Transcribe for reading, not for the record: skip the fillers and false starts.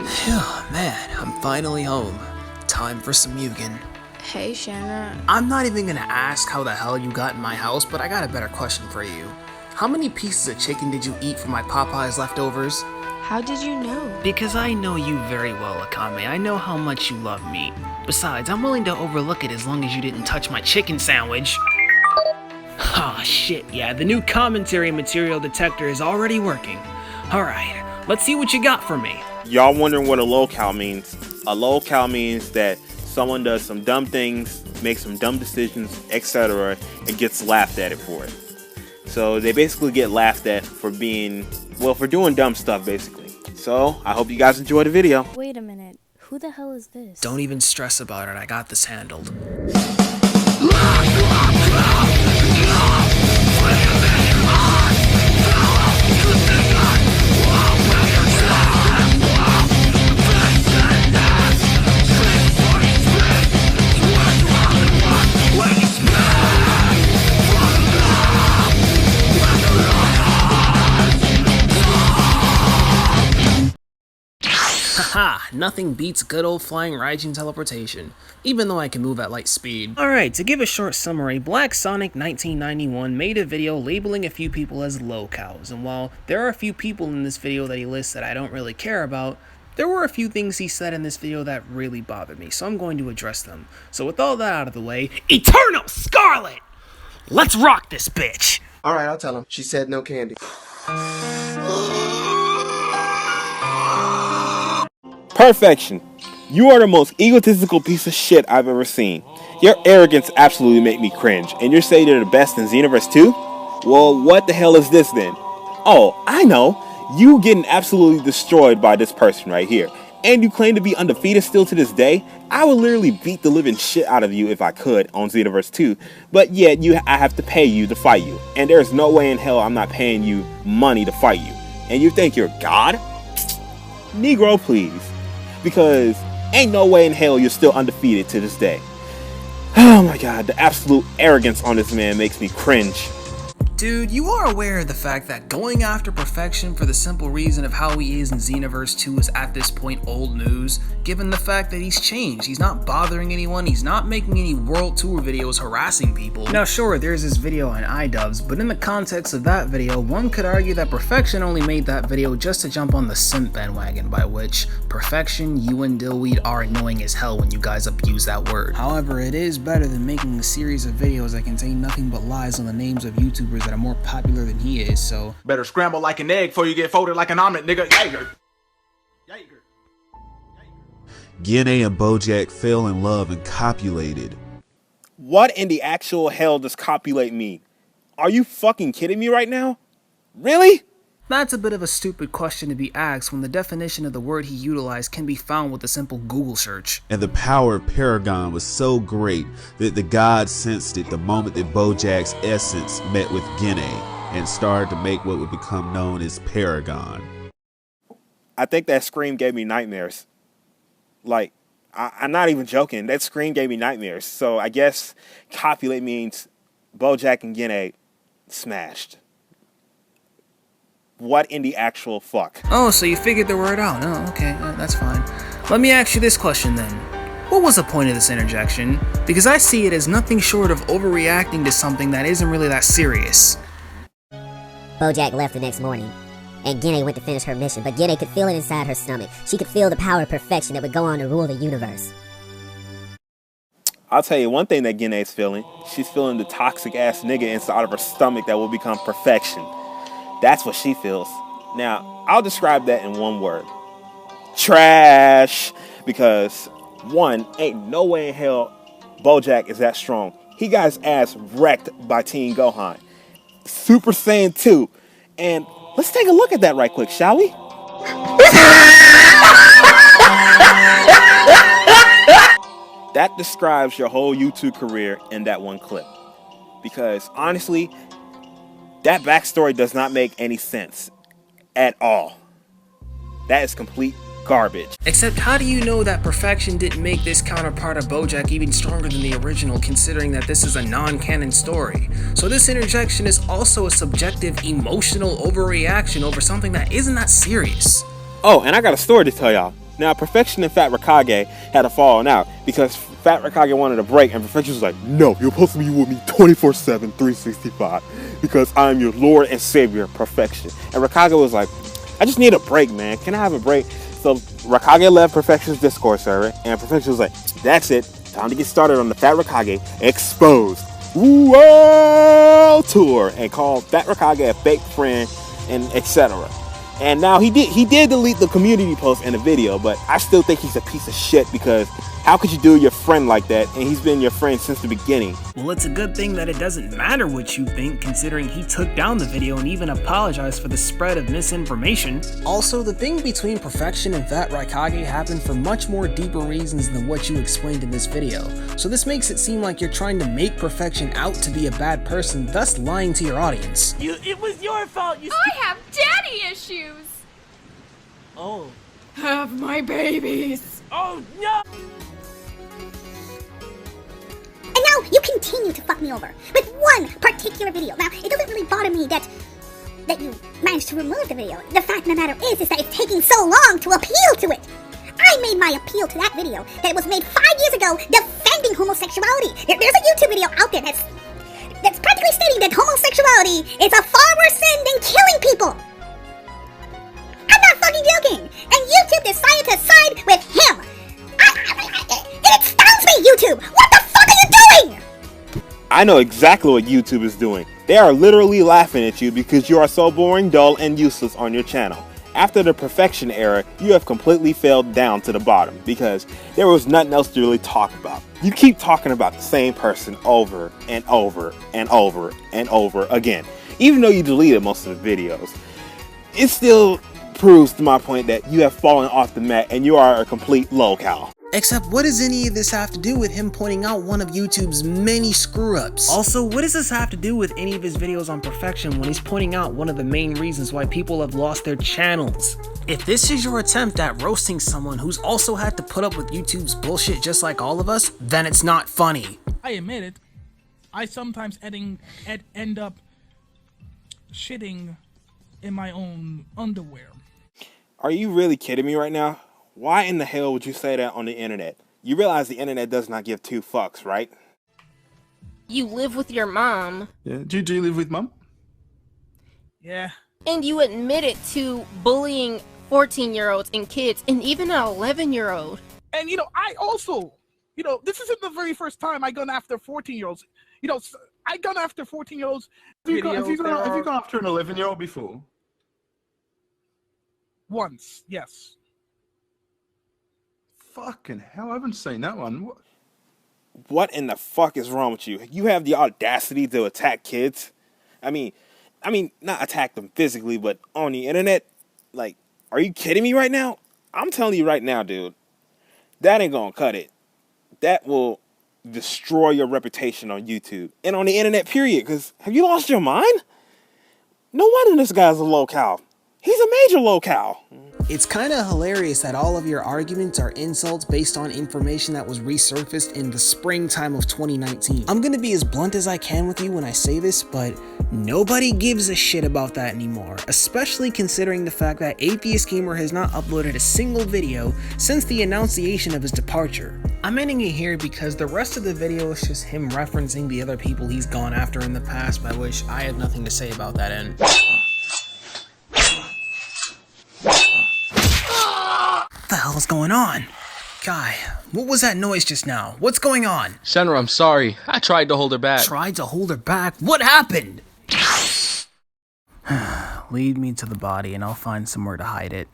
Oh man, I'm finally home. Time for some Mugen. Hey, Shanna. I'm not even gonna ask how the hell you got in my house, but I got a better question for you. How many pieces of chicken did you eat from my Popeye's leftovers? How did you know? Because I know you very well, Akame. I know how much you love meat. Besides, I'm willing to overlook it as long as you didn't touch my chicken sandwich. Ah, shit, yeah, the new commentary material detector is already working. Alright, let's see what you got for me. Y'all wondering what a lolcow means? A lolcow means that someone does some dumb things, makes some dumb decisions, etc., and gets laughed at it for it. So they basically get laughed at for being, well, for doing dumb stuff, basically. So I hope you guys enjoy the video. Wait a minute. Who the hell is this? Don't even stress about it, I got this handled. Haha, nothing beats good old flying Raijin teleportation, even though I can move at light speed. Alright, to give a short summary, BlackSonic1991 made a video labeling a few people as lolcows, and while there are a few people in this video that he lists that I don't really care about, there were a few things he said in this video that really bothered me, so I'm going to address them. So with all that out of the way, Eternal Scarlet! Let's rock this bitch! Alright, I'll tell him. She said no candy. Perfection. You are the most egotistical piece of shit I've ever seen. Your arrogance absolutely make me cringe. And you're saying you're the best in Xenoverse 2? Well, what the hell is this then? Oh, I know. You getting absolutely destroyed by this person right here. And you claim to be undefeated still to this day? I would literally beat the living shit out of you if I could on Xenoverse 2. But yet, I have to pay you to fight you. And there's no way in hell I'm not paying you money to fight you. And you think you're God? Negro, please. Because ain't no way in hell you're still undefeated to this day. Oh my god, the absolute arrogance on this man makes me cringe. Dude, you are aware of the fact that going after perfection for the simple reason of how he is in Xenoverse 2 is at this point old news, given the fact that he's changed. He's not bothering anyone, he's not making any world tour videos harassing people. Now sure, there's this video on iDubbbz, but in the context of that video, one could argue that Perfection only made that video just to jump on the simp bandwagon, by which Perfection, you and Dillweed are annoying as hell when you guys abuse that word. However, it is better than making a series of videos that contain nothing but lies on the names of YouTubers that are more popular than he is, so better scramble like an egg before you get folded like an omelet, nigga. Jaeger. Gene and Bojack fell in love and copulated. What in the actual hell does copulate mean? Are you fucking kidding me right now? Really? that's a bit of a stupid question to be asked when the definition of the word he utilized can be found with a simple Google search. And the power of Paragon was so great that the gods sensed it the moment that Bojack's essence met with Gene and started to make what would become known as Paragon. I think that scream gave me nightmares. Like, I'm not even joking. That scream gave me nightmares. So I guess copulate means Bojack and Gene smashed. What in the actual fuck? Oh, so you figured the word out. Oh, okay, that's fine. Let me ask you this question then. What was the point of this interjection? Because I see it as nothing short of overreacting to something that isn't really that serious. Bojack left the next morning, and Gene went to finish her mission, but Gene could feel it inside her stomach. She could feel the power of perfection that would go on to rule the universe. I'll tell you one thing that Gine's feeling. She's feeling the toxic ass nigga inside of her stomach that will become perfection. That's what she feels. Now, I'll describe that in one word. Trash. Because, one, ain't no way in hell Bojack is that strong. He got his ass wrecked by Teen Gohan. Super Saiyan 2. And let's take a look at that right quick, shall we? That describes your whole YouTube career in that one clip. Because, honestly, that backstory does not make any sense at all. That is complete garbage. Except how do you know that perfection didn't make this counterpart of Bojack even stronger than the original, considering that this is a non-canon story? So this interjection is also a subjective, emotional overreaction over something that isn't that serious. Oh, and I got a story to tell y'all. Now, Perfection and Fat Rakage had a falling out because Fat Rakage wanted a break, and Perfection was like, no, you're supposed to be with me 24/7, 365, because I'm your Lord and Savior, Perfection. And Rakage was like, I just need a break, man. Can I have a break? So Rakage left Perfection's Discord server, and Perfection was like, that's it. Time to get started on the Fat Rakage Exposed World Tour, and called Fat Rakage a fake friend, and etc. And now he did delete the community post and the video, but I still think he's a piece of shit, because how could you do your friend like that? And he's been your friend since the beginning. Well, it's a good thing that it doesn't matter what you think, considering he took down the video and even apologized for the spread of misinformation. Also, the thing between Perfection and Fat Raikage happened for much more deeper reasons than what you explained in this video. So this makes it seem like you're trying to make Perfection out to be a bad person, thus lying to your audience. It was your fault. I have daddy issues. Oh. Have my babies. Oh no. And now you continue to fuck me over with one particular video. Now, it doesn't really bother me that you managed to remove the video. The fact of the matter is that it's taking so long to appeal to it. I made my appeal to that video that was made 5 years ago defending homosexuality. There's a YouTube video out there that's practically stating that homosexuality is a far worse sin than killing people. I'm not fucking joking. And YouTube decided to side with him. It astounds me, YouTube. What the fuck are you doing? I know exactly what YouTube is doing. They are literally laughing at you because you are so boring, dull, and useless on your channel. After the Perfection era, you have completely failed down to the bottom because there was nothing else to really talk about. You keep talking about the same person over and over and over and over again. Even though you deleted most of the videos, it still proves to my point that you have fallen off the mat and you are a complete lolcow. Except, what does any of this have to do with him pointing out one of YouTube's many screw-ups? Also, what does this have to do with any of his videos on Perfection when he's pointing out one of the main reasons why people have lost their channels? If this is your attempt at roasting someone who's also had to put up with YouTube's bullshit just like all of us, then it's not funny. I admit it. I sometimes end up shitting in my own underwear. Are you really kidding me right now? Why in the hell would you say that on the internet? You realize the internet does not give two fucks, right? You live with your mom. Yeah. Do you live with mum? Yeah. And you admitted to bullying 14-year-olds and kids, and even an 11-year-old. And I also, this isn't the very first time I gone after 14-year-olds. I gone after 14-year-olds. Have you gone after an 11-year-old before? Once, yes. Fucking hell, I haven't seen that one. What in the fuck is wrong with you? You have the audacity to attack kids? I mean, not attack them physically, but on the internet? Like, are you kidding me right now? I'm telling you right now, dude. That ain't gonna cut it. That will destroy your reputation on YouTube and on the internet, period. Because have you lost your mind? No wonder this guy's a lolcow. He's a major lolcow. It's kinda hilarious that all of your arguments are insults based on information that was resurfaced in the springtime of 2019. I'm gonna be as blunt as I can with you when I say this, but nobody gives a shit about that anymore, especially considering the fact that Atheist Gamer has not uploaded a single video since the annunciation of his departure. I'm ending it here because the rest of the video is just him referencing the other people he's gone after in the past, by which I have nothing to say about that end. What the hell is going on? Guy, what was that noise just now? What's going on? Shenra, I'm sorry. I tried to hold her back. Tried to hold her back? What happened? Lead me to the body and I'll find somewhere to hide it.